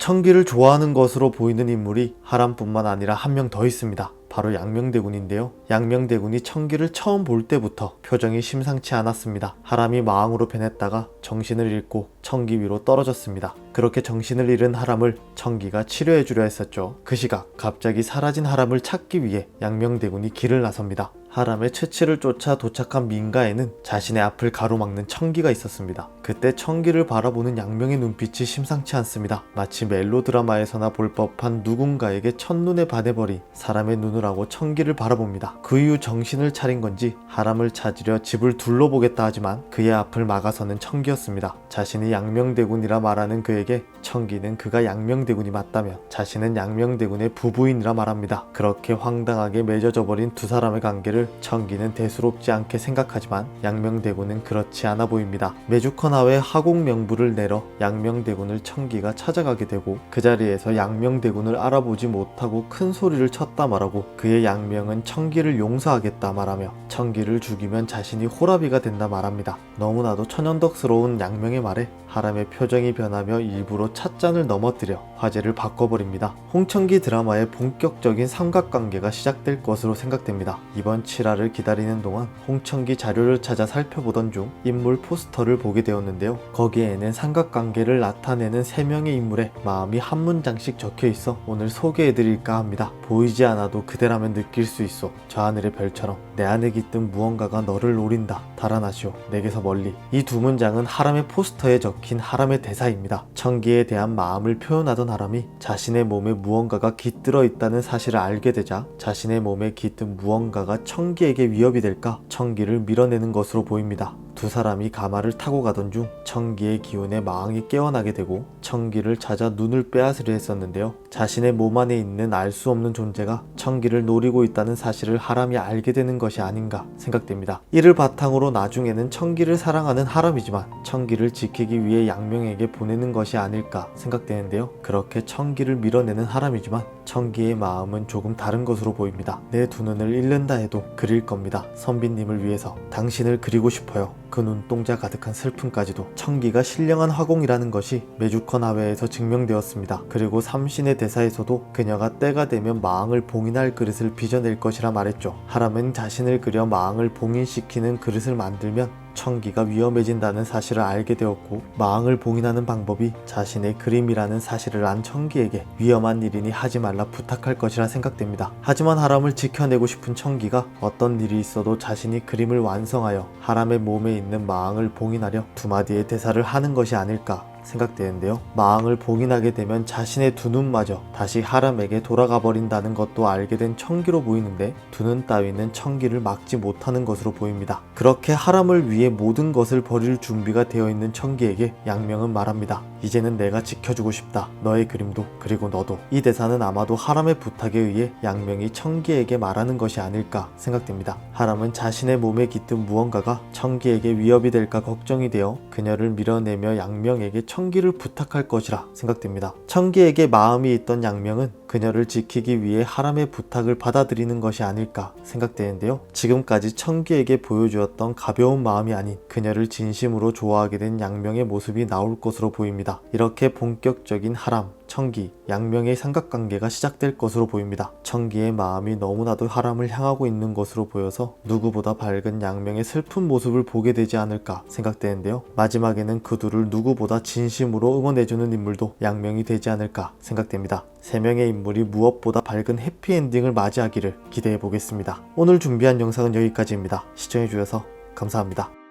청기를 좋아하는 것으로 보이는 인물이 하람뿐만 아니라 한 명 더 있습니다. 바로 양명대군인데요. 양명대군이 청기를 처음 볼 때부터 표정이 심상치 않았습니다. 하람이 마왕으로 변했다가 정신을 잃고 청기 위로 떨어졌습니다. 그렇게 정신을 잃은 하람을 청기가 치료해주려 했었죠. 그 시각 갑자기 사라진 하람을 찾기 위해 양명대군이 길을 나섭니다. 하람의 채취를 쫓아 도착한 민가에는 자신의 앞을 가로막는 청기가 있었습니다. 그때 청기를 바라보는 양명의 눈빛이 심상치 않습니다. 마치 멜로드라마에서나 볼 법한 누군가에게 첫눈에 반해버린 사람의 눈을 하고 청기를 바라봅니다. 그 이후 정신을 차린 건지 하람을 찾으려 집을 둘러보겠다 하지만 그의 앞을 막아서는 청기였습니다. 자신이 양명대군이라 말하는 그에게 청기는 그가 양명대군이 맞다며 자신은 양명대군의 부부인이라 말합니다. 그렇게 황당하게 맺어져 버린 두 사람의 관계를 청기는 대수롭지 않게 생각하지만 양명대군은 그렇지 않아 보입니다. 메주커나웨 하공 명부를 내려 양명대군을 청기가 찾아가게 되고 그 자리에서 양명대군을 알아보지 못하고 큰 소리를 쳤다 말하고 그의 양명은 청기를 용서하겠다 말하며 청기를 죽이면 자신이 호라비가 된다 말합니다. 너무나도 천연덕스러운 양명의 말에 하람의 표정이 변하며 일부러 찻잔을 넘어뜨려 화제를 바꿔버립니다. 홍청기 드라마의 본격적인 삼각관계가 시작될 것으로 생각됩니다. 이번 7화를 기다리는 동안 홍청기 자료를 찾아 살펴보던 중 인물 포스터를 보게 되었는데요. 거기에는 삼각관계를 나타내는 3명의 인물의 마음이 한 문장씩 적혀있어 오늘 소개해드릴까 합니다. 보이지 않아도 그대라면 느낄 수 있어. 저 하늘의 별처럼 내 안에 깃든 무언가가 너를 노린다. 달아나시오 내게서 멀리. 이 두 문장은 하람의 포스터에 적힌 하람의 대사입니다. 청기에 대한 마음을 표현하던 하람이 자신의 몸에 무언가가 깃들어 있다는 사실을 알게 되자 자신의 몸에 깃든 무언가가 청기에게 위협이 될까 청기를 밀어내는 것으로 보입니다. 두 사람이 가마를 타고 가던 중 청기의 기운에 마왕이 깨어나게 되고 청기를 찾아 눈을 빼앗으려 했었는데요. 자신의 몸 안에 있는 알 수 없는 존재가 청기를 노리고 있다는 사실을 하람이 알게 되는 것이 아닌가 생각됩니다. 이를 바탕으로 나중에는 청기를 사랑하는 하람이지만 청기를 지키기 위해 양명에게 보내는 것이 아닐까 생각되는데요. 그렇게 청기를 밀어내는 하람이지만 청기의 마음은 조금 다른 것으로 보입니다. 내 두 눈을 잃는다 해도 그릴 겁니다. 선비님을 위해서 당신을 그리고 싶어요. 그 눈동자 가득한 슬픔까지도. 청기가 신령한 화공이라는 것이 메주커나웨에서 증명되었습니다. 그리고 삼신의 대사에서도 그녀가 때가 되면 마왕을 봉인할 그릇을 빚어낼 것이라 말했죠. 하람은 자신을 그려 마왕을 봉인시키는 그릇을 만들면 청기가 위험해진다는 사실을 알게 되었고 마왕을 봉인하는 방법이 자신의 그림이라는 사실을 안 청기에게 위험한 일이니 하지 말라 부탁할 것이라 생각됩니다. 하지만 하람을 지켜내고 싶은 청기가 어떤 일이 있어도 자신이 그림을 완성하여 하람의 몸에 있는 마왕을 봉인하려 두 마디의 대사를 하는 것이 아닐까 생각되는데요. 마왕을 봉인하게 되면 자신의 두 눈마저 다시 하람에게 돌아가 버린다는 것도 알게 된 청기로 보이는데 두 눈 따위는 청기를 막지 못하는 것으로 보입니다. 그렇게 하람을 위해 모든 것을 버릴 준비가 되어 있는 청기에게 양명은 말합니다. 이제는 내가 지켜주고 싶다. 너의 그림도 그리고 너도. 이 대사는 아마도 하람의 부탁에 의해 양명이 청기에게 말하는 것이 아닐까 생각됩니다. 하람은 자신의 몸에 깃든 무언가가 청기에게 위협이 될까 걱정이 되어 그녀를 밀어내며 양명에게 청기를 부탁할 것이라 생각됩니다. 청기에게 마음이 있던 양명은 그녀를 지키기 위해 하람의 부탁을 받아들이는 것이 아닐까 생각되는데요. 지금까지 청기에게 보여주었던 가벼운 마음이 아닌 그녀를 진심으로 좋아하게 된 양명의 모습이 나올 것으로 보입니다. 이렇게 본격적인 하람, 청기, 양명의 삼각관계가 시작될 것으로 보입니다. 청기의 마음이 너무나도 하람을 향하고 있는 것으로 보여서 누구보다 밝은 양명의 슬픈 모습을 보게 되지 않을까 생각되는데요. 마지막에는 그 둘을 누구보다 진심으로 응원해주는 인물도 양명이 되지 않을까 생각됩니다. 3명의 인물이 무엇보다 밝은 해피엔딩을 맞이하기를 기대해 보겠습니다. 오늘 준비한 영상은 여기까지입니다. 시청해주셔서 감사합니다.